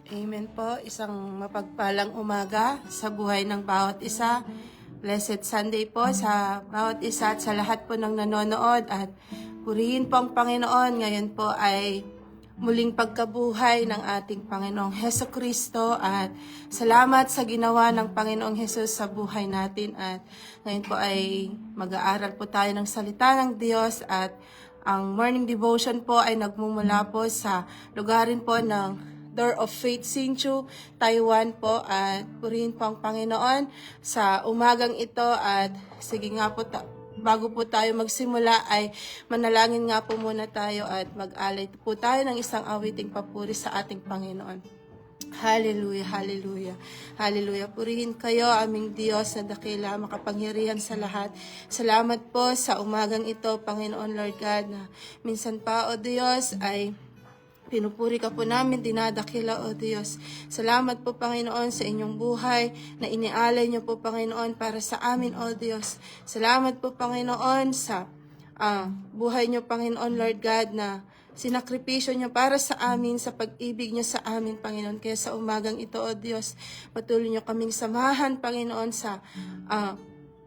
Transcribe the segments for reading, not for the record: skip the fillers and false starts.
Amen po. Isang mapagpalang umaga sa buhay ng bawat isa. Blessed Sunday po sa bawat isa at sa lahat po ng nanonood. At purihin po ang Panginoon. Ngayon po ay muling pagkabuhay ng ating Panginoong Heso Kristo. At salamat sa ginawa ng Panginoong Hesus sa buhay natin. At ngayon po ay mag-aaral po tayo ng salita ng Diyos. At ang morning devotion po ay nagmumula po sa lugarin po ng Door of Faith Hsinchu, Taiwan po, at purihin po ang Panginoon sa umagang ito. At sige nga po, bago po tayo magsimula ay manalangin nga po muna tayo at mag-alay po tayo ng isang awiting papuri sa ating Panginoon. Hallelujah, hallelujah, hallelujah. Purihin kayo, aming Diyos na dakila, makapangyarihan sa lahat. Salamat po sa umagang ito, Panginoon Lord God, na minsan pa, O Diyos, ay pinupuri ka po namin, dinadakila, O Diyos. Salamat po, Panginoon, sa inyong buhay na inialay niyo po, Panginoon, para sa amin, O Diyos. Salamat po, Panginoon, sa buhay niyo, Panginoon, Lord God, na sinakripisyo niyo para sa amin, sa pag-ibig niyo sa amin, Panginoon. Kaya sa umagang ito, O Diyos, patuloy niyo kaming samahan, Panginoon, sa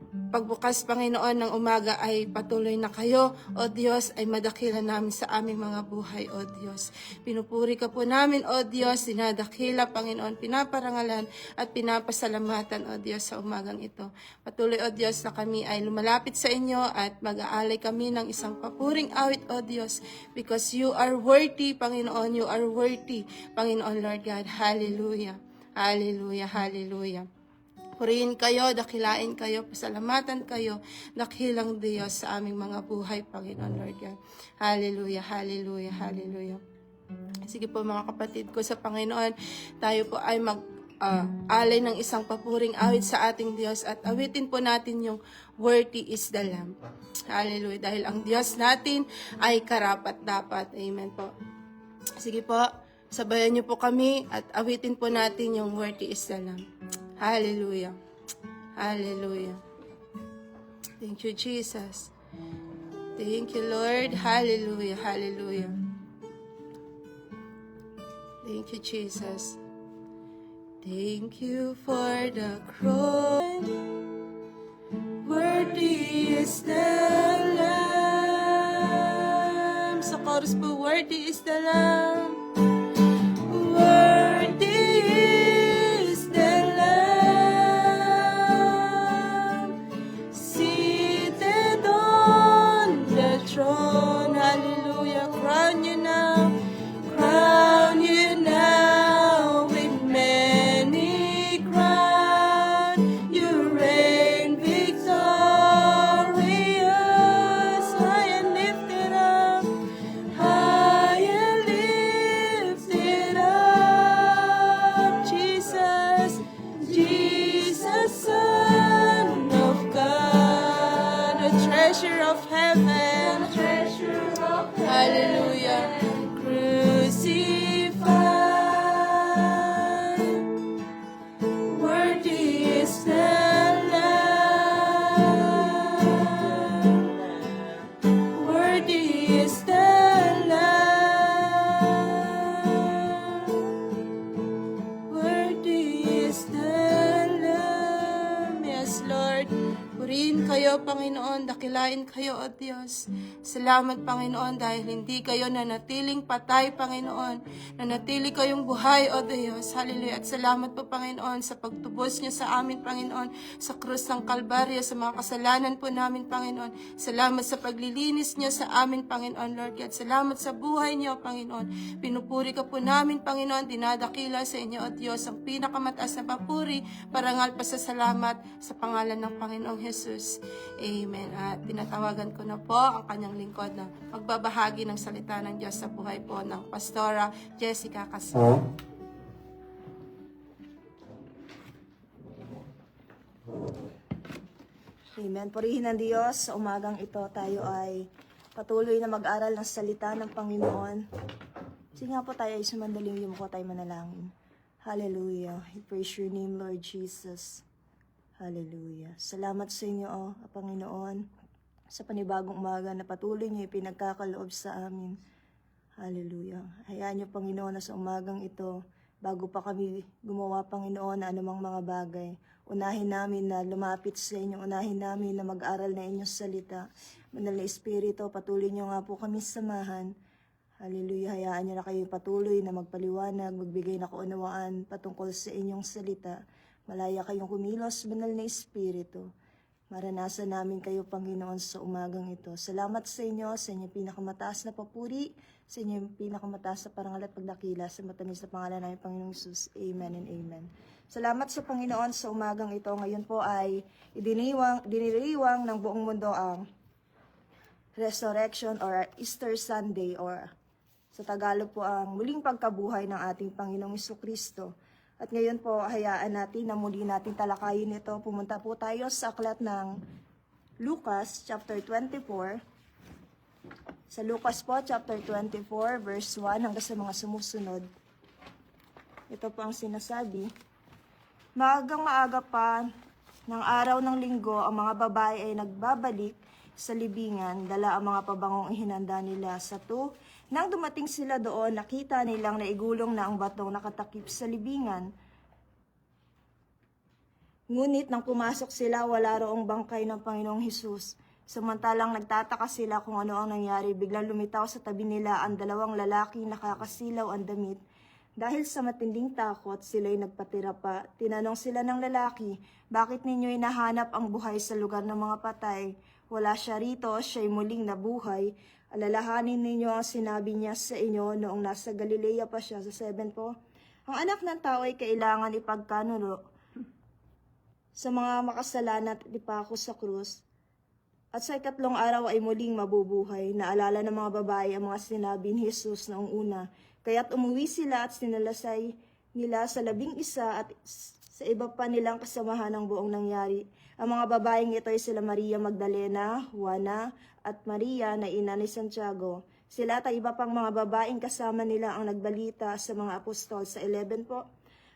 pagbukas, Panginoon, ng umaga ay patuloy na kayo, O Diyos, ay madakilan namin sa aming mga buhay, O Diyos. Pinupuri ka po namin, O Diyos, dinadakila, Panginoon, pinaparangalan at pinapasalamatan, O Diyos, sa umagang ito. Patuloy, O Diyos, na kami ay lumalapit sa inyo at mag-aalay kami ng isang papuring awit, O Diyos, because you are worthy, Panginoon, you are worthy, Panginoon, Lord God. Hallelujah, hallelujah, hallelujah. Purihin kayo, dakilain kayo, pasalamatan kayo, dakilang Diyos sa aming mga buhay, Panginoon Lord God. Hallelujah, hallelujah, hallelujah. Sige po mga kapatid ko sa Panginoon, tayo po ay alay ng isang papuring awit sa ating Diyos at awitin po natin yung worthy is the Lamb. Hallelujah, dahil ang Diyos natin ay karapat-dapat. Amen po. Sige po, sabayan niyo po kami at awitin po natin yung worthy is the Lamb. Hallelujah. Hallelujah. Thank you, Jesus. Thank you, Lord. Hallelujah. Hallelujah. Thank you, Jesus. Thank you for the cross. Worthy is the Lamb. Sa chorus po, worthy is the Lamb. Worthy is the Lamb, seated on the throne. Hallelujah. Crown you now with many crowns. You reign victorious, high and lifted up, high and lifted up. Jesus, Jesus, Son of God, a treasure of heaven, hallelujah, crucified. Worthy is the Lamb, worthy is the Lamb, worthy is the Lamb. Yes, Lord. Purihin kayo, Panginoon, dakilain kayo, O Diyos. Salamat, Panginoon, dahil hindi kayo nanatiling patay, Panginoon. Nanatili kayong buhay, O Diyos. Hallelujah. At salamat po, Panginoon, sa pagtubos niyo sa amin, Panginoon, sa krus ng Kalbaryo, sa mga kasalanan po namin, Panginoon. Salamat sa paglilinis niyo sa amin, Panginoon, Lord God. Salamat sa buhay niyo, Panginoon. Pinupuri ka po namin, Panginoon. Dinadakila sa inyo, O Diyos, ang pinakamataas na papuri, parangal pa sa salamat sa pangalan ng Panginoong Jesus. Amen. At tinatawagan ko na po ang kanyang lingkod na magbabahagi ng salita ng Diyos sa buhay po ng Pastora Jessica Casal. Amen. Purihin ng Diyos. Sa umagang ito tayo ay patuloy na mag-aral ng salita ng Panginoon. Sige nga po tayo ay sumandaling yumuko tayo manalangin. Hallelujah. I praise your name, Lord Jesus. Hallelujah. Salamat sa inyo, Panginoon, sa panibagong umaga na patuloy niyo ipinagkakaloob sa amin. Hallelujah. Hayaan niyo, Panginoon, na sa umagang ito bago pa kami gumawa, Panginoon, na anumang mga bagay. Unahin namin na lumapit sa inyo, unahin namin na mag-aral na inyong salita. Banal na Espiritu, patuloy niyo nga po kami samahan. Hallelujah, hayaan niyo na kayo patuloy na magpaliwanag, magbigay na kaunawaan patungkol sa inyong salita. Malaya kayong kumilos, Banal na Espiritu. Maranasan namin kayo, Panginoon, sa umagang ito. Salamat sa inyong pinakamataas na papuri, sa inyong pinakamataas na parangal at pagdakila, sa matamis na pangalan namin, Panginoong Hesus. Amen and amen. Salamat sa Panginoon sa umagang ito. Ngayon po ay diniriwang ng buong mundo ang Resurrection or Easter Sunday, or sa Tagalog po ang muling pagkabuhay ng ating Panginoong Jesucristo. At ngayon po, hayaan natin na muli natin talakayin ito. Pumunta po tayo sa aklat ng Lucas, chapter 24. Sa Lucas po, chapter 24, verse 1 hanggang sa mga sumusunod. Ito po ang sinasabi. Maagang maaga pa ng araw ng linggo, ang mga babae ay nagbabalik sa libingan, dala ang mga pabangong ihinanda nila sa Nang dumating sila doon, nakita nilang naigulong na ang batong nakatakip sa libingan. Ngunit nang pumasok sila, wala roong bangkay ng Panginoong Hesus. Samantalang nagtataka sila kung ano ang nangyari, biglang lumitaw sa tabi nila ang dalawang lalaki nakakasilaw ang damit. Dahil sa matinding takot, sila'y nagpatira pa. Tinanong sila ng lalaki, bakit ninyo hinahanap ang buhay sa lugar ng mga patay? Wala siya rito, siya'y muling nabuhay. Alalahanin ninyo ang sinabi niya sa inyo noong nasa Galilea pa siya. Sa 7 po, ang anak ng tao ay kailangan ipagkanulo sa mga makasalanan at ipako sa krus. At sa 3 araw ay muling mabubuhay. Naalala ng mga babae ang mga sinabi ni Jesus noong una. Kaya't umuwi sila at sinalasay nila sa 11 at sa iba pa nilang kasamahan ang buong nangyari. Ang mga babaeng ito ay sila Maria Magdalena, Juana, at Maria na ina ni Santiago. Sila at iba pang mga babaeng kasama nila ang nagbalita sa mga apostol. Sa 11 po,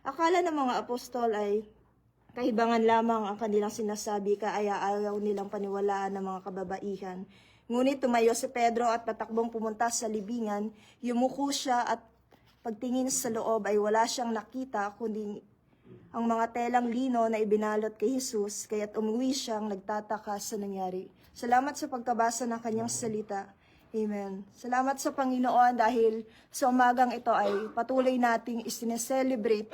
akala ng mga apostol ay kahibangan lamang ang kanilang sinasabi, kaya ayaw nilang paniwalaan ng mga kababaihan. Ngunit tumayo si Pedro at patakbong pumunta sa libingan, yumuko siya at pagtingin sa loob ay wala siyang nakita kundi ang mga telang lino na ibinalot kay Jesus, kaya't umuwi siyang nagtataka sa nangyari. Salamat sa pagkabasa ng kanyang salita. Amen. Salamat sa Panginoon dahil sa umagang ito ay patuloy nating isineselebrate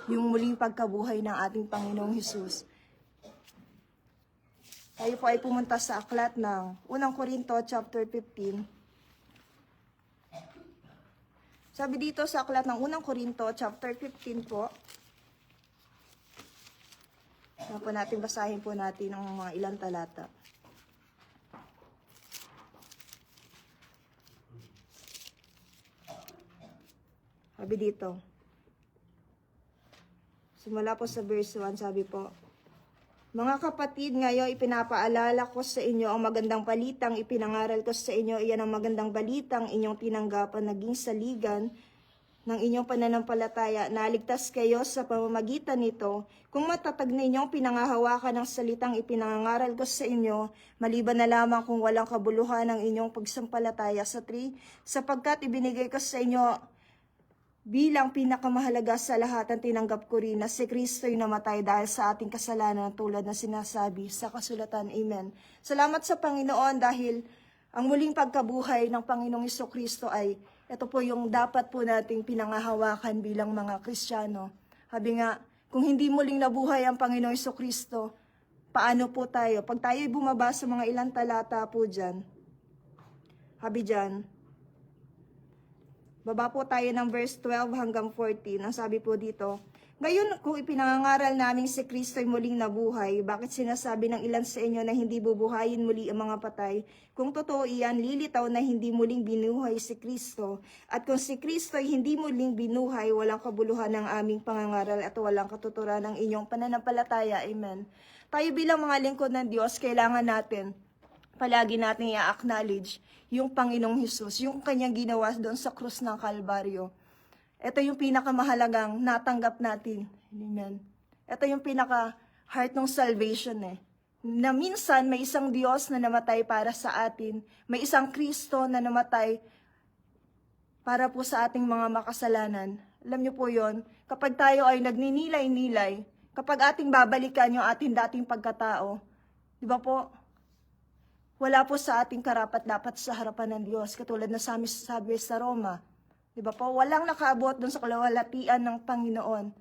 yung muling pagkabuhay ng ating Panginoong Jesus. Tayo po ay pumunta sa aklat ng 1 Korinto chapter 15. Sabi dito sa aklat ng 1 Korinto chapter 15 po. Kaya po natin basahin po natin ang mga ilang talata. Sabi dito. Simula po sa verse 1, sabi po, mga kapatid, ngayon ipinapaalala ko sa inyo ang magandang balitang ipinangaral ko sa inyo. Iyan ang magandang balitang inyong tinanggapan, naging saligan ng inyong pananampalataya. Naligtas kayo sa pamamagitan nito. Kung matatag ninyong pinangahawakan ng salitang ipinangaral ko sa inyo, maliban na lamang kung walang kabuluhan ng inyong pagsampalataya. Sa 3, sapagkat ibinigay ko sa inyo bilang pinakamahalaga sa lahat ang tinanggap ko rin na si Kristo'y namatay dahil sa ating kasalanan tulad na sinasabi sa kasulatan. Amen. Salamat sa Panginoon dahil ang muling pagkabuhay ng Panginoong Jesucristo ay ito po yung dapat po nating pinangahawakan bilang mga Kristiyano. Sabi nga, kung hindi muling nabuhay ang Panginoong Jesucristo, paano po tayo? Pag tayo bumaba sa mga ilang talata po dyan, sabi dyan, baba po tayo ng verse 12 hanggang 14. Ang sabi po dito, ngayon kung ipinangangaral namin si Kristo'y muling nabuhay, bakit sinasabi ng ilan sa inyo na hindi bubuhayin muli ang mga patay? Kung totoo iyan, lilitaw na hindi muling binuhay si Kristo. At kung si Kristo'y hindi muling binuhay, walang kabuluhan ng aming pangangaral at walang katuturan ng inyong pananampalataya. Amen. Tayo bilang mga lingkod ng Diyos, kailangan natin palagi natin i-acknowledge yung Panginoong Hesus, yung kanyang ginawa doon sa krus ng Kalbaryo. Ito yung pinakamahalagang natanggap natin. Amen. Ito yung pinaka-heart ng salvation Na minsan may isang Diyos na namatay para sa atin. May isang Kristo na namatay para po sa ating mga makasalanan. Alam niyo po yon, kapag tayo ay nagninilay-nilay, kapag ating babalikan yung ating dating pagkatao, di ba po, wala po sa ating karapat-dapat sa harapan ng Diyos, katulad na sabi sa Roma. Di ba po, walang nakaabot doon sa kalawalatian ng Panginoon.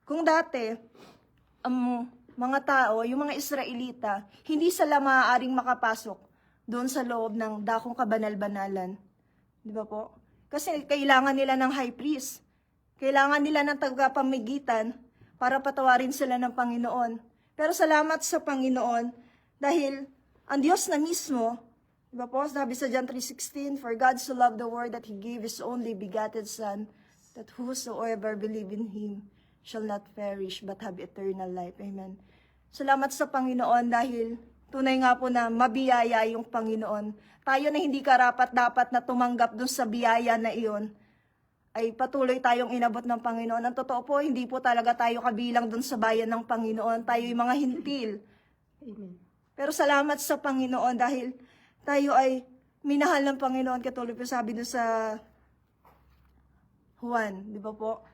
Kung dati, mga tao, yung mga Israelita, hindi sila maaaring makapasok doon sa loob ng dakong kabanal-banalan. Di ba po? Kasi kailangan nila ng high priest. Kailangan nila ng tagapamagitan para patawarin sila ng Panginoon. Pero salamat sa Panginoon dahil ang Diyos na mismo, di ba po, sabi sa John 3:16, "For God so loved the world that He gave His only begotten Son, that whosoever believe in Him shall not perish but have eternal life." Amen. Salamat sa Panginoon dahil tunay nga po na mabiyaya yung Panginoon. Tayo na hindi karapat-dapat na tumanggap dun sa biyaya na iyon, ay patuloy tayong inabot ng Panginoon. Ang totoo po, hindi po talaga tayo kabilang dun sa bayan ng Panginoon. Tayo yung mga hintil. Amen. Pero salamat sa Panginoon dahil tayo ay minahal ng Panginoon. Katulad po sabi dun sa Juan, di ba po?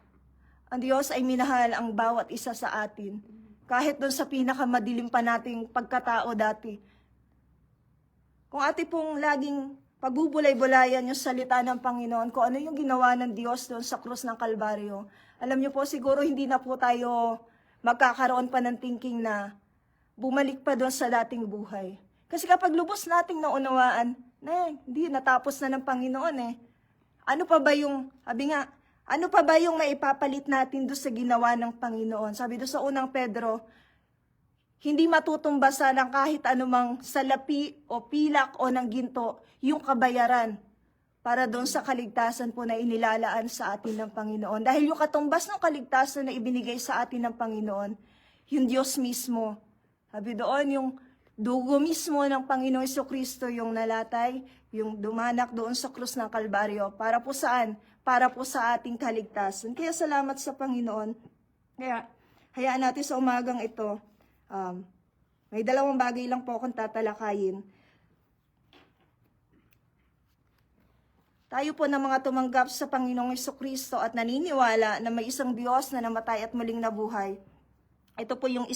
Ang Diyos ay minahal ang bawat isa sa atin. Kahit dun sa pinakamadilim pa nating pagkatao dati. Kung ate pong laging pagbubulay-bulayan yung salita ng Panginoon, kung ano yung ginawa ng Diyos doon sa krus ng Kalbaryo, alam niyo po, siguro hindi na po tayo magkakaroon pa ng thinking na bumalik pa doon sa dating buhay. Kasi kapag lubos nating naunawaan, hindi, natapos na ng Panginoon eh. Ano pa ba yung, sabi nga, ano pa ba yung maipapalit natin doon sa ginawa ng Panginoon? Sabi doon sa unang Pedro, hindi matutumbasan ng kahit anumang salapi o pilak o ng ginto yung kabayaran para doon sa kaligtasan po na inilalaan sa atin ng Panginoon. Dahil yung katumbas ng kaligtasan na ibinigay sa atin ng Panginoon, yung Diyos mismo. Sabi doon, yung dugo mismo ng Panginoong Jesucristo yung nalatay, yung dumanak doon sa krus ng Kalbaryo. Para po saan? Para po sa ating kaligtasan. Kaya salamat sa Panginoon. Kaya hayaan natin sa umagang ito, may dalawang bagay lang po akong tatalakayin. Tayo po na mga tumanggap sa Panginoong Jesucristo at naniniwala na may isang Diyos na namatay at muling nabuhay. Ito po yung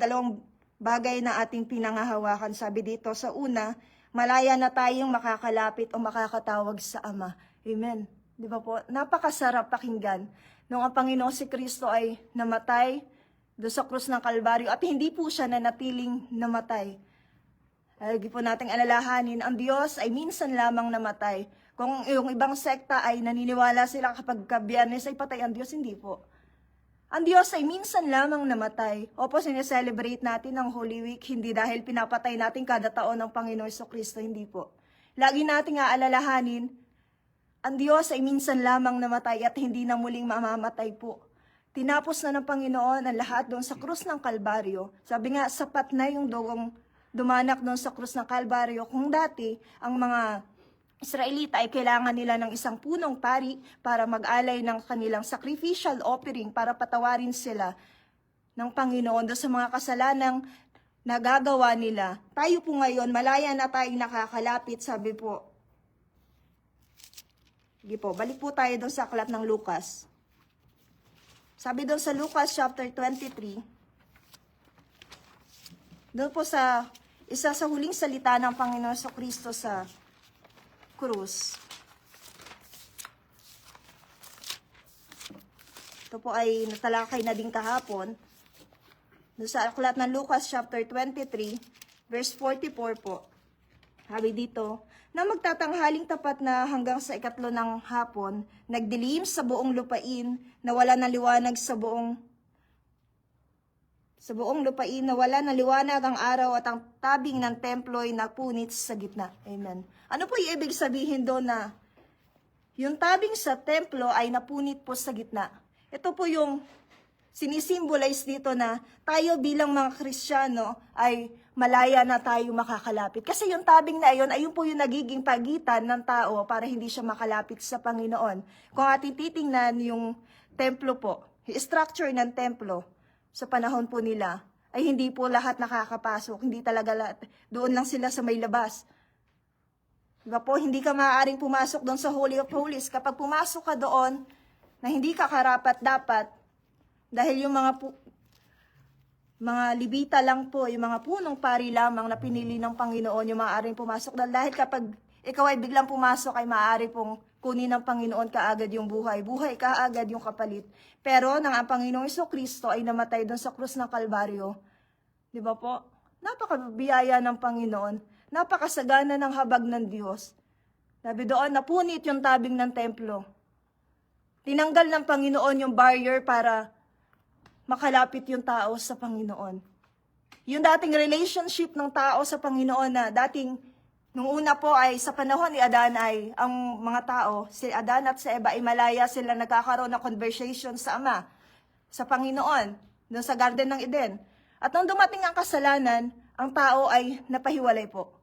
dalawang bagay na ating pinangahawakan. Sabi dito sa una, malaya na tayong makakalapit o makakatawag sa Ama. Amen. Di ba po? Napakasarap pakinggan nung ang Panginoong si Kristo ay namatay doon sa krus ng Kalbaryo at hindi po siya nanatiling namatay. Lagi po nating alalahanin, ang Diyos ay minsan lamang namatay. Kung yung ibang sekta ay naniniwala sila kapag Biyernes ay patay ang Diyos, hindi po. Ang Diyos ay minsan lamang namatay. Opo, sineselebrate natin ang Holy Week, hindi dahil pinapatay natin kada taon ng Panginoon Jesucristo, hindi po. Lagi nating aalalahanin, ang Diyos ay minsan lamang namatay at hindi na muling mamamatay po. Tinapos na ng Panginoon ang lahat doon sa krus ng Kalbaryo. Sabi nga, sapat na yung dugong dumanak doon sa krus ng Kalbaryo. Kung dati, ang mga Israelita ay kailangan nila ng isang punong pari para mag-alay ng kanilang sacrificial offering para patawarin sila ng Panginoon doon sa mga kasalanang nagagawa nila. Tayo po ngayon, malaya na tayong nakakalapit, sabi po. Sige po, balik po tayo doon sa aklat ng Lucas. Sabi doon sa Lucas chapter 23, doon po sa isa sa huling salita ng Panginoon Jesucristo sa krus. Ito po ay natalakay na din kahapon. Doon sa aklat ng Lucas chapter 23, verse 44 po. Sabi dito, na magtatanghaling tapat na hanggang sa 3 ng hapon, nagdilim sa buong lupain, na wala ng liwanag sa buong lupain, na wala ng liwanag ang araw at ang tabing ng templo ay napunit sa gitna. Amen. Ano po yung ibig sabihin doon na yung tabing sa templo ay napunit po sa gitna? Ito po yung sinisimbolize dito na tayo bilang mga Kristiyano ay malaya na tayo makakalapit. Kasi yung tabing na iyon, ayun po yung nagiging pagitan ng tao para hindi siya makalapit sa Panginoon. Kung ating titingnan yung templo po, yung structure ng templo sa panahon po nila, ay hindi po lahat nakakapasok. Hindi talaga lahat. Doon lang sila sa may labas. Diba po, hindi ka maaaring pumasok doon sa Holy of Holies. Kapag pumasok ka doon, na hindi ka karapat-dapat dahil yung mga libita lang po, yung mga punong pari lamang na pinili ng Panginoon yung maaaring pumasok. Dahil kapag ikaw ay biglang pumasok ay maaari pong kunin ng Panginoon kaagad yung buhay. Buhay kaagad yung kapalit. Pero nang ang Panginoong Jesucristo ay namatay doon sa krus ng Kalbaryo, di ba po? Napakabiyaya ng Panginoon. Napakasagana ng habag ng Diyos. Sabi doon, napunit yung tabing ng templo. Tinanggal ng Panginoon yung barrier para makalapit yung tao sa Panginoon. Yung dating relationship ng tao sa Panginoon na dating, nung una po ay sa panahon ni Adan ay ang mga tao, si Adan at si Eva ay malaya sila nagkakaroon ng conversation sa Ama, sa Panginoon, doon sa Garden ng Eden. At nung dumating ang kasalanan, ang tao ay napahiwalay po.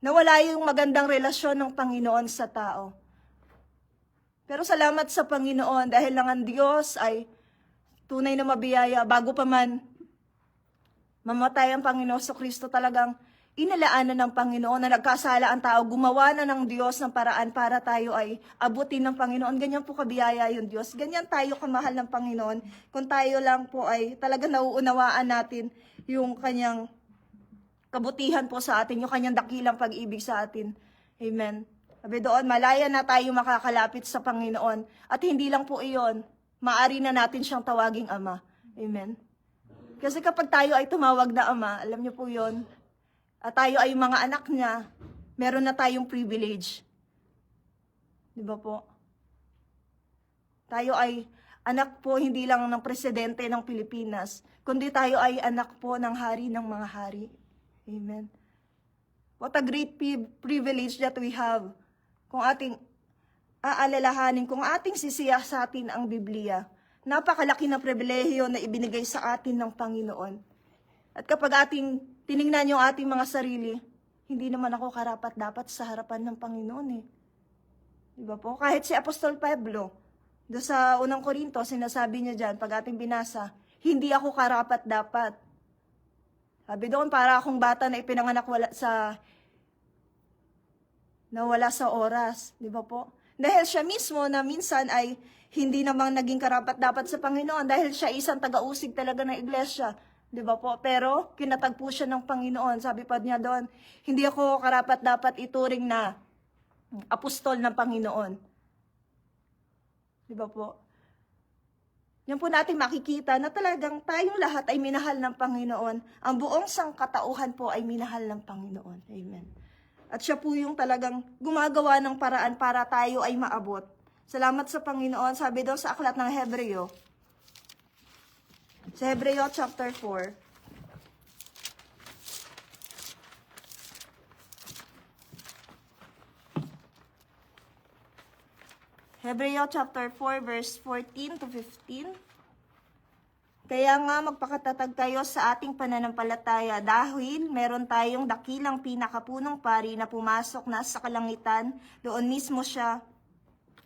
Nawala yung magandang relasyon ng Panginoon sa tao. Pero salamat sa Panginoon dahil lang ang Diyos ay tunay na mabiyaya bago pa man mamatay ang Panginoon sa Kristo, talagang inalaanan ng Panginoon na nagkasala ang tao, gumawa na ng Diyos ng paraan para tayo ay abutin ng Panginoon. Ganyan po kabiyaya yung Diyos. Ganyan tayo kamahal ng Panginoon kung tayo lang po ay talaga nauunawaan natin yung kanyang kabutihan po sa atin, yung kanyang dakilang pag-ibig sa atin. Amen. Sabi doon, malaya na tayo makakalapit sa Panginoon. At hindi lang po iyon, maari na natin siyang tawaging Ama. Amen. Kasi kapag tayo ay tumawag na Ama, alam niyo po yon, at tayo ay mga anak niya, meron na tayong privilege. Di ba po? Tayo ay anak po hindi lang ng presidente ng Pilipinas, kundi tayo ay anak po ng hari ng mga hari. Amen. What a great privilege that we have. Kung ating aalalahanin, kung ating sisiyasatin ang Biblia, napakalaki na pribilehiyo na ibinigay sa atin ng Panginoon. At kapag ating tiningnan yung ating mga sarili, hindi naman ako karapat-dapat sa harapan ng Panginoon eh. Diba po? Kahit si Apostol Pablo, doon sa unang Korinto, sinasabi niya dyan, pag ating binasa, hindi ako karapat-dapat. Sabi doon, para akong bata na ipinanganak nawala sa oras. Diba po? Dahil siya mismo na minsan ay hindi namang naging karapat-dapat sa Panginoon dahil siya isang taga-usig talaga ng iglesia. Di ba po? Pero kinatagpo siya ng Panginoon. Sabi pa niya doon, hindi ako karapat-dapat ituring na apostol ng Panginoon. Di ba po? Yan po natin makikita na talagang tayong lahat ay minahal ng Panginoon. Ang buong sangkatauhan po ay minahal ng Panginoon. Amen. At siya po yung talagang gumagawa ng paraan para tayo ay maabot. Salamat sa Panginoon. Sabi daw sa aklat ng Hebreo, sa Hebreo chapter 4, Hebreo chapter 4 verse 14 to 15. Kaya nga magpakatatag kayo sa ating pananampalataya dahil meron tayong dakilang pinakapunong pari na pumasok na sa kalangitan, doon mismo siya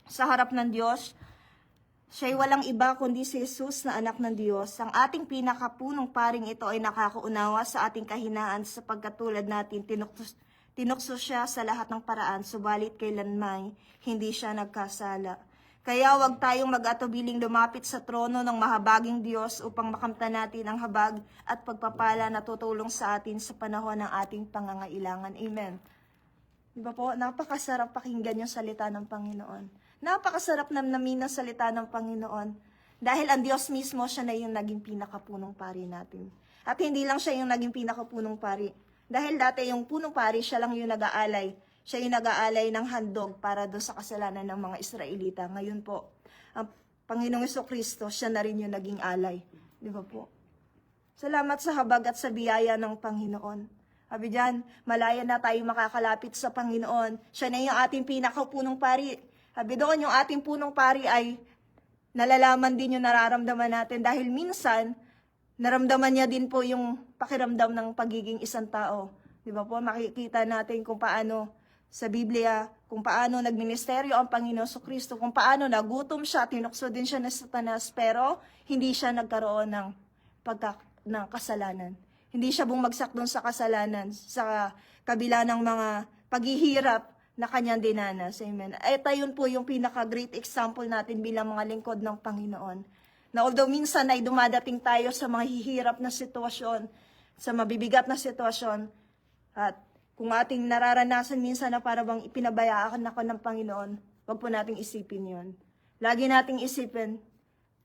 sa harap ng Diyos. Siya'y walang iba kundi si Jesus na anak ng Diyos. Ang ating pinakapunong paring ito ay nakakaunawa sa ating kahinaan sapagkat tulad natin tinukso siya sa lahat ng paraan, subalit kailanman hindi siya nagkasala. Kaya huwag tayong mag-atubiling lumapit sa trono ng mahabaging Diyos upang makamtan natin ang habag at pagpapala na tutulong sa atin sa panahon ng ating pangangailangan. Amen. Diba po? Napakasarap pakinggan yung salita ng Panginoon. Napakasarap namnamin ang salita ng Panginoon. Dahil ang Diyos mismo, siya na yung naging pinakapunong pari natin. At hindi lang siya yung naging pinakapunong pari. Dahil dati yung punong pari, siya lang yung nag-aalay. Siya yung nag-aalay ng handog para doon sa kasalanan ng mga Israelita. Ngayon po, ang Panginoong Jesucristo, siya na rin yung naging alay. Di ba po? Salamat sa habag at sa biyaya ng Panginoon. Sabi dyan, malaya na tayo makakalapit sa Panginoon. Siya na yung ating pinakapunong pari. Sabi doon, yung ating punong pari ay nalalaman din yung nararamdaman natin. Dahil minsan, naramdaman niya din po yung pakiramdam ng pagiging isang tao. Di ba po? Makikita natin kung paano sa Biblia, kung paano nagministeryo ang Panginoon Jesucristo, kung paano nagutom siya, tinukso din siya ng Satanas, pero hindi siya nagkaroon ng kasalanan. Hindi siya bumagsak doon sa kasalanan, sa kabila ng mga paghihirap na kanyang dinanas. Amen. Ito yun po yung pinaka-great example natin bilang mga lingkod ng Panginoon. Na although minsan ay dumadating tayo sa mga hihirap na sitwasyon, sa mabibigat na sitwasyon, at kung ating nararanasan minsan na para bang ipinabayaan ako ng Panginoon, wag po nating isipin yon. Lagi nating isipin,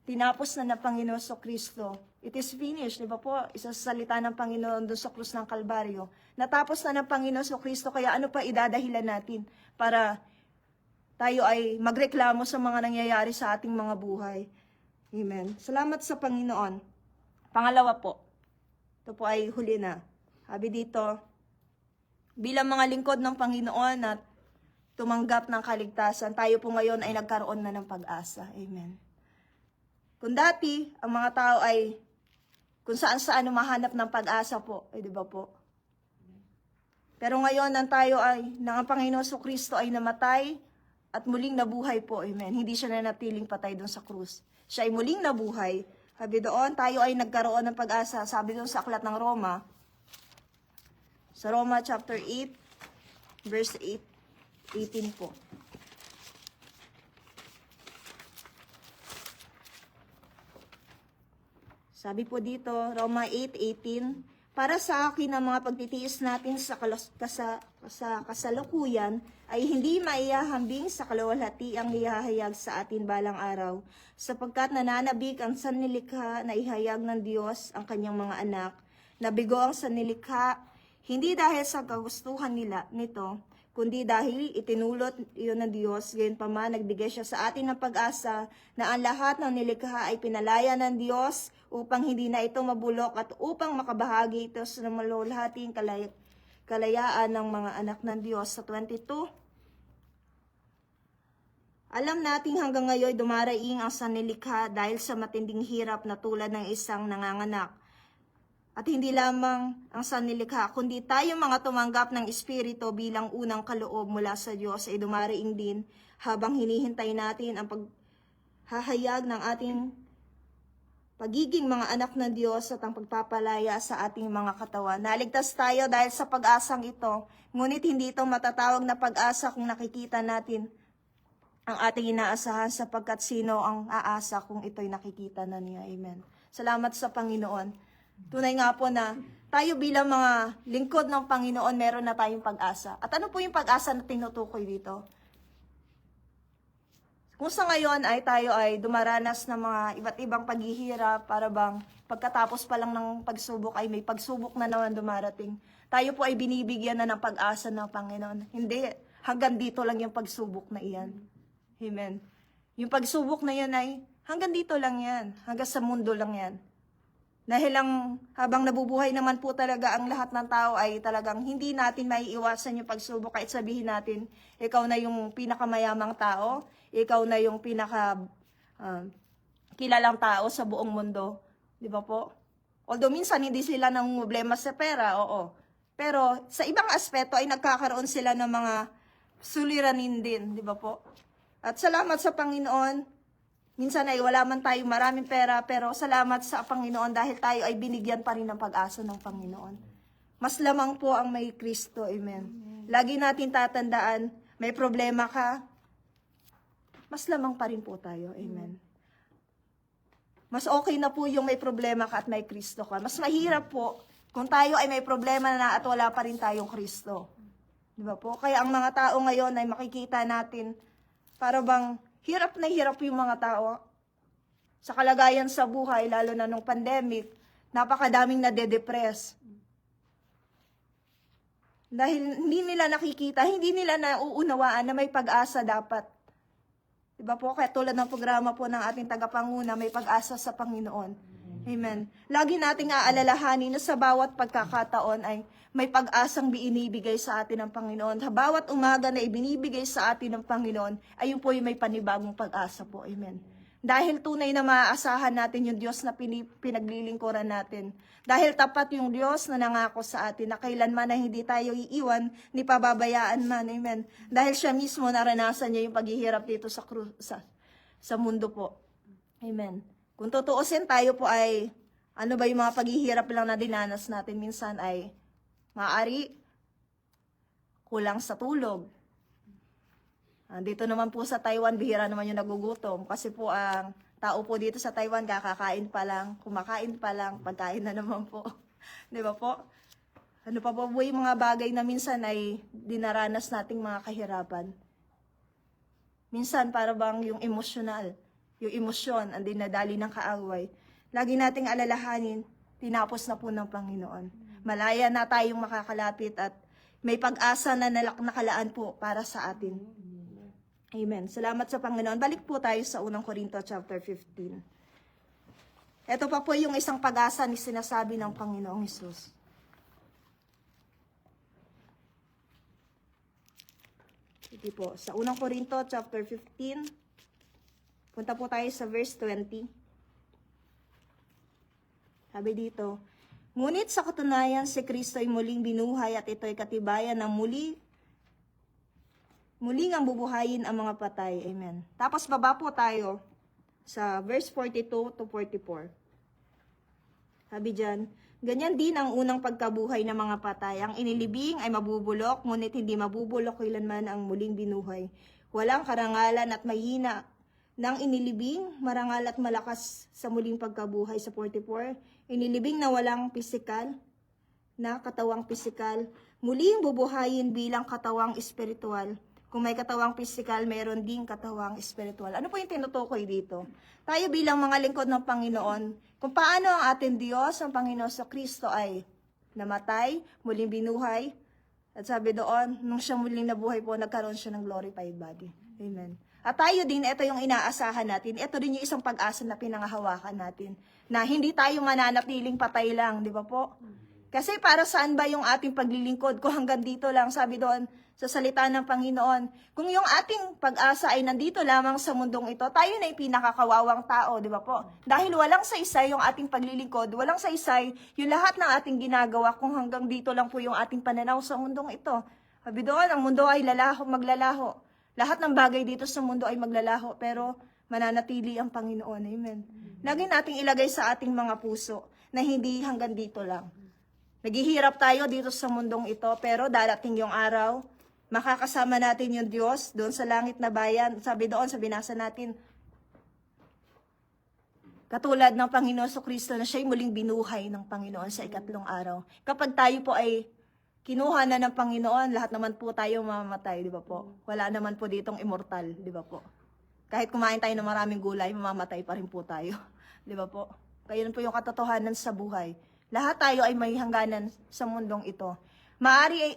tinapos na ng Panginoon sa Kristo. It is finished, di ba po? Isa sa salita ng Panginoon doon sa krus ng Kalbaryo. Natapos na ng Panginoon sa Kristo, kaya ano pa idadahilan natin para tayo ay magreklamo sa mga nangyayari sa ating mga buhay. Amen. Salamat sa Panginoon. Pangalawa po, ito po ay huli na. Sabi dito, bilang mga lingkod ng Panginoon at tumanggap ng kaligtasan, tayo po ngayon ay nagkaroon na ng pag-asa. Amen. Kung dati, ang mga tao ay kung saan-saan mahanap ng pag-asa po, di ba po? Pero ngayon, ang tayo ay, ang Panginoon sa Kristo ay namatay at muling nabuhay po. Amen. Hindi siya nanatiling patay doon sa krus. Siya ay muling nabuhay. Sabi doon, tayo ay nagkaroon ng pag-asa. Sabi doon sa aklat ng Roma, sa Roma chapter 8, verse 18 po. Sabi po dito, Roma 8:18, para sa akin ang mga pagtitiis natin sa kasalukuyan ay hindi maihahambing sa kalawalhati ang ihahayag sa atin balang araw, sapagkat nananabik ang sanlilikha na ihayag ng Diyos ang kanyang mga anak. Nabigo ang sanlilikha, hindi dahil sa kagustuhan nila nito, kundi dahil itinulot iyon ng Diyos, gayon pa man nagbigay siya sa atin ng pag-asa na ang lahat ng nilikha ay pinalaya ng Diyos upang hindi na ito mabulok at upang makabahagi ito sa malulhating kalayaan ng mga anak ng Diyos. Sa 22, alam nating hanggang ngayon dumaraing ang sanlilikha dahil sa matinding hirap na tulad ng isang nanganganak. At hindi lamang ang sanlilikha, kundi tayo mga tumanggap ng Espiritu bilang unang kaloob mula sa Diyos ay dumaraing din habang hinihintay natin ang paghahayag ng ating pagiging mga anak ng Diyos at ang pagpapalaya sa ating mga katawan. Naligtas tayo dahil sa pag-asang ito, ngunit hindi ito matatawag na pag-asa kung nakikita natin ang ating inaasahan sapagkat sino ang aasa kung ito'y nakikita na niya. Amen. Salamat sa Panginoon. Tunay nga po na tayo bilang mga lingkod ng Panginoon, meron na tayong pag-asa. At ano po yung pag-asa na tinutukoy dito? Kung sa ngayon ay tayo ay dumaranas ng mga iba't ibang paghihirap, para bang pagkatapos pa lang ng pagsubok ay may pagsubok na naman dumarating. Tayo po ay binibigyan na ng pag-asa ng Panginoon. Hindi, hanggang dito lang yung pagsubok na iyan. Amen. Yung pagsubok na yan ay hanggang dito lang yan. Hanggang sa mundo lang yan. Dahil habang nabubuhay naman po talaga ang lahat ng tao ay talagang hindi natin maiiwasan yung pagsubok. Kahit sabihin natin, ikaw na yung pinakamayamang tao, ikaw na yung kilalang tao sa buong mundo. Di ba po? Although minsan hindi sila nang problema sa pera, oo. Pero sa ibang aspeto ay nagkakaroon sila ng mga suliranin din, di ba po? At salamat sa Panginoon. Minsan ay wala man tayong maraming pera, pero salamat sa Panginoon dahil tayo ay binigyan pa rin ng pag-asa ng Panginoon. Mas lamang po ang may Kristo. Amen. Lagi natin tatandaan, may problema ka, mas lamang pa rin po tayo. Amen. Mas okay na po yung may problema ka at may Kristo ka. Mas mahirap po kung tayo ay may problema na at wala pa rin tayong Kristo. Di ba po? Kaya ang mga tao ngayon ay makikita natin, para bang hirap na hirap yung mga tao sa kalagayan sa buhay, lalo na nung pandemic, napakadaming nade-depress. Dahil hindi nila nakikita, hindi nila nauunawaan na may pag-asa dapat. Diba po? Kaya tulad ng programa po ng ating tagapanguna, may pag-asa sa Panginoon. Amen. Lagi nating aalalahanin na sa bawat pagkakataon ay may pag-asang binibigay sa atin ng Panginoon. Sa bawat umaga na ibinibigay sa atin ng Panginoon, ayun po yung may panibagong pag-asa po. Amen. Dahil tunay na maaasahan natin yung Diyos na pinaglilingkuran natin. Dahil tapat yung Diyos na nangako sa atin na kailanman na hindi tayo iiwan ni pababayaan man. Amen. Dahil siya mismo naranasan niya yung paghihirap dito sa mundo po. Amen. Kung tutuusin, tayo po ay, ano ba yung mga paghihirap lang na dinanas natin minsan ay, maaari, kulang sa tulog. Dito naman po sa Taiwan, bihira naman yung nagugutom. Kasi po ang tao po dito sa Taiwan, kakakain pa lang, kumakain pa lang, pagkain na naman po. Di ba po? Ano pa po yung mga bagay na minsan ay dinaranas nating mga kahirapan. Minsan para bang yung emosyonal, yung emosyon ang dinadali ng kaaway. Lagi nating alalahanin, tinapos na po ng Panginoon. Malaya na tayong makakalapit at may pag-asa na nakalaan po para sa atin. Amen. Salamat sa Panginoon. Balik po tayo sa 1 Corinto chapter 15. Ito pa po yung isang pag-asa ni sinasabi ng Panginoong Hesus. Ito po, sa 1 Corinto chapter 15, punta po tayo sa verse 20. Sabi dito, ngunit sa katunayan si Kristo ay muling binuhay at ito'y katibayan na muling ang bubuhayin ang mga patay. Amen. Tapos baba po tayo sa verse 42 to 44. Sabi dyan, ganyan din ang unang pagkabuhay ng mga patay. Ang inilibing ay mabubulok, ngunit hindi mabubulok kailanman ang muling binuhay. Walang karangalan at mahina ng inilibing, marangal at malakas sa muling pagkabuhay. Sa 44, inilibing na walang pisikal, na katawang pisikal, muling bubuhayin bilang katawang espiritual. Kung may katawang pisikal, mayroon ding katawang espiritual. Ano po yung tinutukoy dito? Tayo bilang mga lingkod ng Panginoon, kung paano ang ating Diyos, ang Panginoon sa Kristo ay namatay, muling binuhay, at sabi doon, nung siya muling nabuhay po, nagkaroon siya ng glorified body. Amen. At tayo din, ito yung inaasahan natin. Ito din yung isang pag-asa na pinangahawakan natin. Na hindi tayo mananatiling patay lang, di ba po? Kasi para saan ba yung ating paglilingkod? Kung hanggang dito lang, sabi doon, sa salita ng Panginoon. Kung yung ating pag-asa ay nandito lamang sa mundong ito, tayo na yung pinakakawawang tao, di ba po? Dahil walang saysay yung ating paglilingkod, walang saysay yung lahat ng ating ginagawa kung hanggang dito lang po yung ating pananaw sa mundong ito. Sabi doon, ang mundo ay maglalaho. Lahat ng bagay dito sa mundo ay maglalaho, pero mananatili ang Panginoon. Amen. Lagi nating ilagay sa ating mga puso na hindi hanggang dito lang. Naghihirap tayo dito sa mundong ito, pero darating yung araw, makakasama natin yung Diyos doon sa langit na bayan. Sabi doon, sa binasa natin, katulad ng Panginoon sa Kristo na siya'y muling binuhay ng Panginoon sa ikatlong araw. Kapag tayo po ay kinuha na ng Panginoon, lahat naman po tayo mamamatay, di ba po? Wala naman po ditong immortal, di ba po? Kahit kumain tayo ng maraming gulay, mamamatay pa rin po tayo. Di ba po? Kaya po yung katotohanan sa buhay. Lahat tayo ay may hangganan sa mundong ito. Maari ay,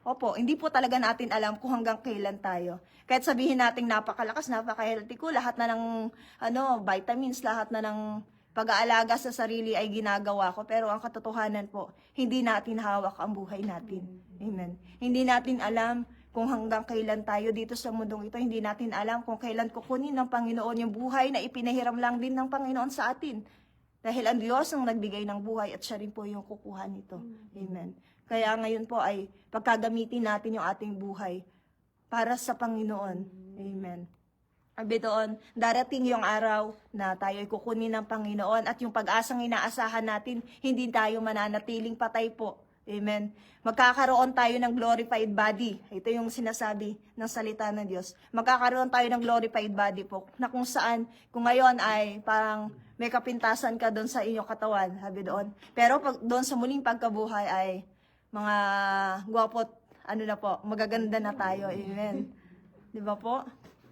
opo, hindi po talaga natin alam kung hanggang kailan tayo. Kahit sabihin natin napakalakas, napaka-healthy ko, lahat na ng vitamins, lahat na ng pag-aalaga sa sarili ay ginagawa ko. Pero ang katotohanan po, hindi natin hawak ang buhay natin. Amen. Hindi natin alam kung hanggang kailan tayo dito sa mundong ito. Hindi natin alam kung kailan kukunin ng Panginoon yung buhay na ipinahiram lang din ng Panginoon sa atin. Dahil ang Diyos ang nagbigay ng buhay at siya rin po yung kukuha nito. Amen. Kaya ngayon po ay pagkagamitin natin yung ating buhay para sa Panginoon. Amen. Sabi doon, darating yung araw na tayo ay kukunin ng Panginoon at yung pag-asang inaasahan natin, hindi tayo mananatiling patay po. Amen. Magkakaroon tayo ng glorified body. Ito yung sinasabi ng salita ng Diyos. Magkakaroon tayo ng glorified body po. Na kung saan, kung ngayon ay parang may kapintasan ka doon sa inyong katawan, sabi doon. Pero pag, doon sa muling pagkabuhay ay mga gwapot, magaganda na tayo. Amen. Di ba po?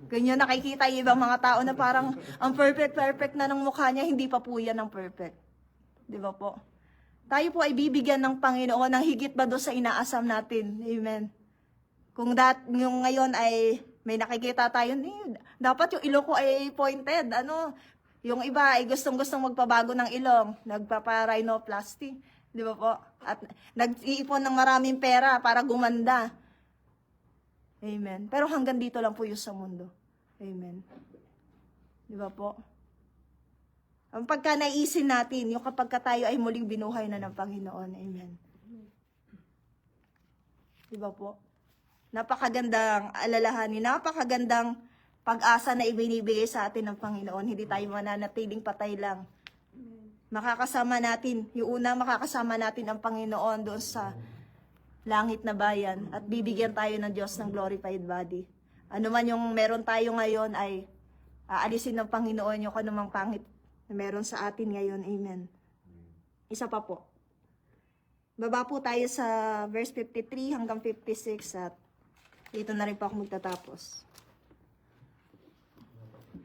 Ganyan nakikita yung ibang mga tao na parang ang perfect na ng mukha niya, hindi pa po yan ang perfect. Di ba po? Tayo po ay bibigyan ng Panginoon ng higit ba doon sa inaasam natin. Amen. Kung yung ngayon ay may nakikita tayo, dapat yung ilong ko ay pointed. Yung iba ay gustong-gustong magpabago ng ilong, nagpapa-rhinoplasty. Di ba po? At nag-iipon ng maraming pera para gumanda. Amen. Pero hanggang dito lang po yung sa mundo. Amen. Di ba po? Ang pagka naisin natin, yung kapag tayo ay muling binuhay na ng Panginoon. Amen. Di ba po? Napakagandang alalahanin, napakagandang pag-asa na ibinibigay sa atin ng Panginoon. Hindi tayo mananatiling patay lang. Makakasama natin, yung una makakasama natin ang Panginoon doon sa langit na bayan at bibigyan tayo ng Diyos ng glorified body. Ano man yung meron tayo ngayon ay aalisin ng Panginoon yung kanumang pangit na meron sa atin ngayon. Amen. Isa pa po. Baba po tayo sa verse 53 hanggang 56 at dito na rin po ako magtatapos.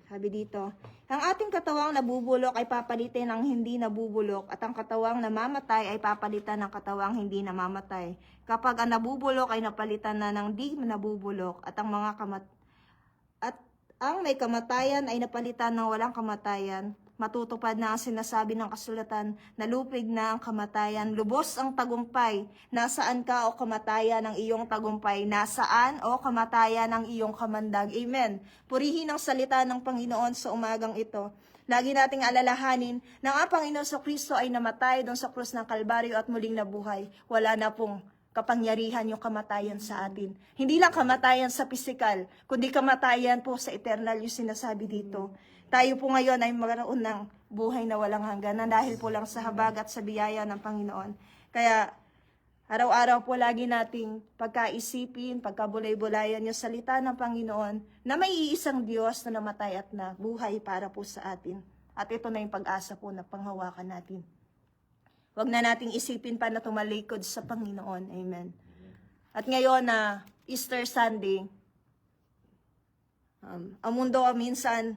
Sabi dito, ang ating katawang nabubulok ay papalitin ng hindi nabubulok at ang katawang namamatay ay papalitan ng katawang hindi namamatay. Kapag ang nabubulok ay napalitan na ng di nabubulok at ang may kamatayan ay napalitan ng walang kamatayan, matutupad na ang sinasabi ng kasulatan, nalupig na ang kamatayan, lubos ang tagumpay. Nasaan ka o kamatayan ang iyong tagumpay? Nasaan o kamatayan ang iyong kamandag? Amen. Purihin ang salita ng Panginoon sa umagang ito. Lagi nating alalahanin na ang Panginoon sa Kristo ay namatay doon sa krus ng Kalbaryo at muling nabuhay. Wala na pong kapangyarihan yung kamatayan sa atin. Hindi lang kamatayan sa pisikal, kundi kamatayan po sa eternal yung sinasabi dito. Tayo po ngayon ay magkaroon ng buhay na walang hangganan dahil po lang sa habag at sa biyaya ng Panginoon. Kaya araw-araw po lagi nating pagkaisipin, pagkabulay-bulayan yung salita ng Panginoon na may iisang Diyos na namatay at na buhay para po sa atin. At ito na yung pag-asa po na panghawakan natin. Huwag na nating isipin pa na tumalikod sa Panginoon. Amen. At ngayon na Easter Sunday, ang mundo minsan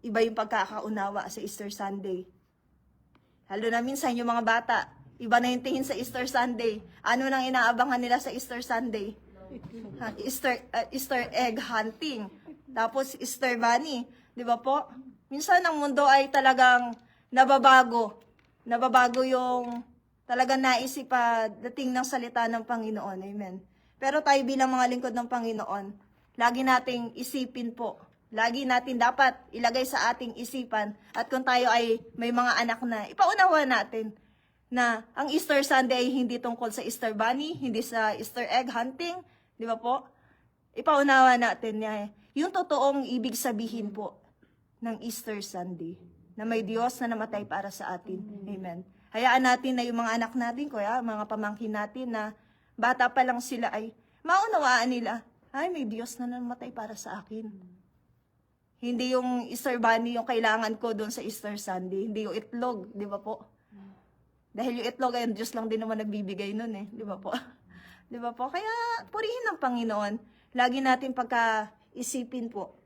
iba yung pagkakaunawa sa Easter Sunday. Lalo na minsan yung mga bata, iba na yung tingin sa Easter Sunday. Ano nang inaabangan nila sa Easter Sunday? Easter egg hunting. Tapos Easter bunny. Di ba po? Minsan ang mundo ay talagang nababago. Nababago yung talagang naisip dating ng salita ng Panginoon. Amen. Pero tayo bilang mga lingkod ng Panginoon, lagi nating isipin po. Lagi natin dapat ilagay sa ating isipan at kung tayo ay may mga anak na, ipaunawa natin na ang Easter Sunday ay hindi tungkol sa Easter Bunny, hindi sa Easter egg hunting, di ba po? Ipaunawa natin niya yung totoong ibig sabihin po ng Easter Sunday, na may Diyos na namatay para sa atin. Amen. Hayaan natin na yung mga anak natin, kuya, mga pamangkin natin na bata pa lang sila ay maunawaan nila, ay may Diyos na namatay para sa akin. Hindi yung Easter Bunny yung kailangan ko doon sa Easter Sunday. Hindi yung itlog, di ba po? Dahil yung itlog ay Diyos lang din naman nagbibigay nun di ba po? Di ba po? Kaya purihin ng Panginoon. Lagi natin pagka-isipin po.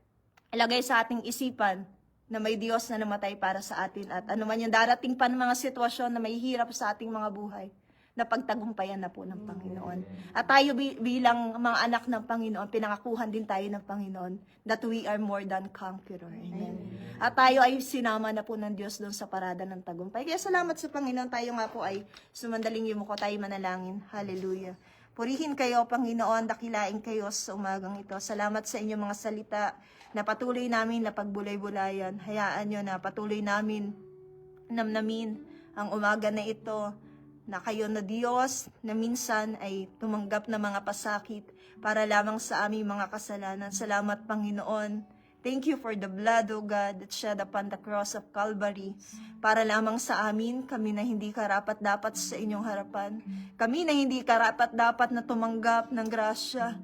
Ilagay sa ating isipan na may Diyos na namatay para sa atin. At ano man yung darating pa ng mga sitwasyon na may hirap sa ating mga buhay, na pagtagumpayan na po ng Panginoon. At tayo bilang mga anak ng Panginoon, pinangakuhan din tayo ng Panginoon that we are more than conqueror. Amen. At tayo ay sinama na po ng Diyos doon sa parada ng tagumpay. Kaya salamat sa Panginoon, tayo nga po ay sumandaling yumuko, tayo manalangin. Hallelujah. Purihin kayo, Panginoon, dakilain kayo sa umagang ito. Salamat sa inyong mga salita na patuloy namin na pagbulay-bulayan. Hayaan nyo na patuloy namin namnamin ang umaga na ito, na kayo na Diyos na minsan ay tumanggap na mga pasakit para lamang sa aming mga kasalanan. Salamat, Panginoon. Thank you for the blood, O God, that shed upon the cross of Calvary para lamang sa amin, kami na hindi karapat-dapat sa inyong harapan. Kami na hindi karapat-dapat na tumanggap ng grasya.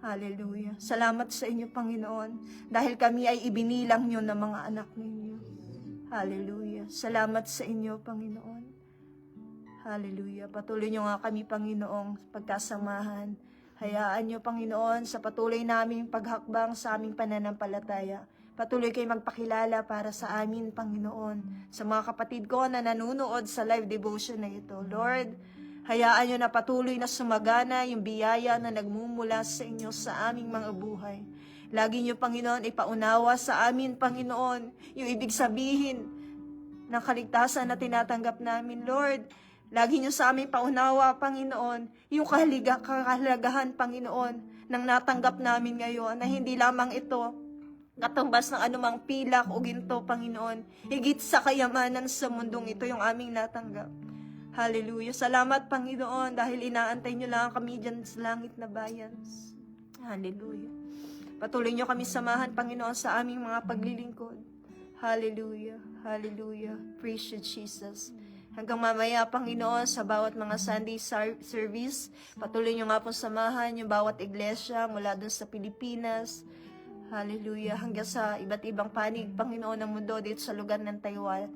Hallelujah. Salamat sa inyo, Panginoon, dahil kami ay ibinilang nyo na mga anak ninyo. Hallelujah. Salamat sa inyo, Panginoon. Hallelujah. Patuloy nyo nga kami, Panginoong, pagkasamahan. Hayaan nyo, Panginoon, sa patuloy naming paghakbang sa aming pananampalataya. Patuloy kayo magpakilala para sa amin, Panginoon, sa mga kapatid ko na nanunood sa live devotion na ito. Lord, hayaan nyo na patuloy na sumagana yung biyaya na nagmumula sa inyo sa aming mga buhay. Lagi nyo, Panginoon, ipaunawa sa amin, Panginoon, yung ibig sabihin ng kaligtasan na tinatanggap namin, Lord. Lagi nyo sa amin paunawa, Panginoon, yung kahalagahan, Panginoon, ng natanggap namin ngayon, na hindi lamang ito katumbas ng anumang pilak o ginto, Panginoon, higit sa kayamanan sa mundong ito yung aming natanggap. Hallelujah. Salamat, Panginoon, dahil inaantay nyo lang kami dyan sa langit na bayan. Hallelujah. Patuloy nyo kami samahan, Panginoon, sa aming mga paglilingkod. Hallelujah. Hallelujah. Praise you, Jesus. hanggang mamaya, Panginoon, sa bawat mga Sunday service. Patuloy nyo nga pong samahan yung bawat iglesia mula dun sa Pilipinas. Hallelujah. Hanggang sa iba't ibang panig, Panginoon, ng mundo dito sa lugar ng Taiwan.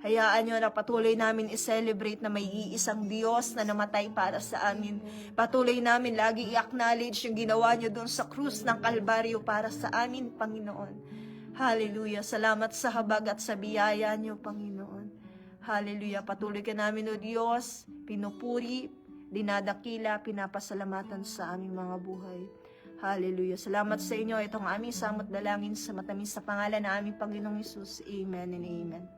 Hayaan nyo na patuloy namin i-celebrate na may iisang Diyos na namatay para sa amin. Patuloy namin lagi i-acknowledge yung ginawa nyo doon sa krus ng Kalbaryo para sa amin, Panginoon. Hallelujah. Salamat sa habag at sa biyaya nyo, Panginoon. Hallelujah. Patuloy ka namin, O Diyos, pinupuri, dinadakila, pinapasalamatan sa aming mga buhay. Hallelujah. Salamat sa inyo. Itong aming samot dalangin sa matamis sa pangalan na aming Panginoong Hesus. Amen and amen.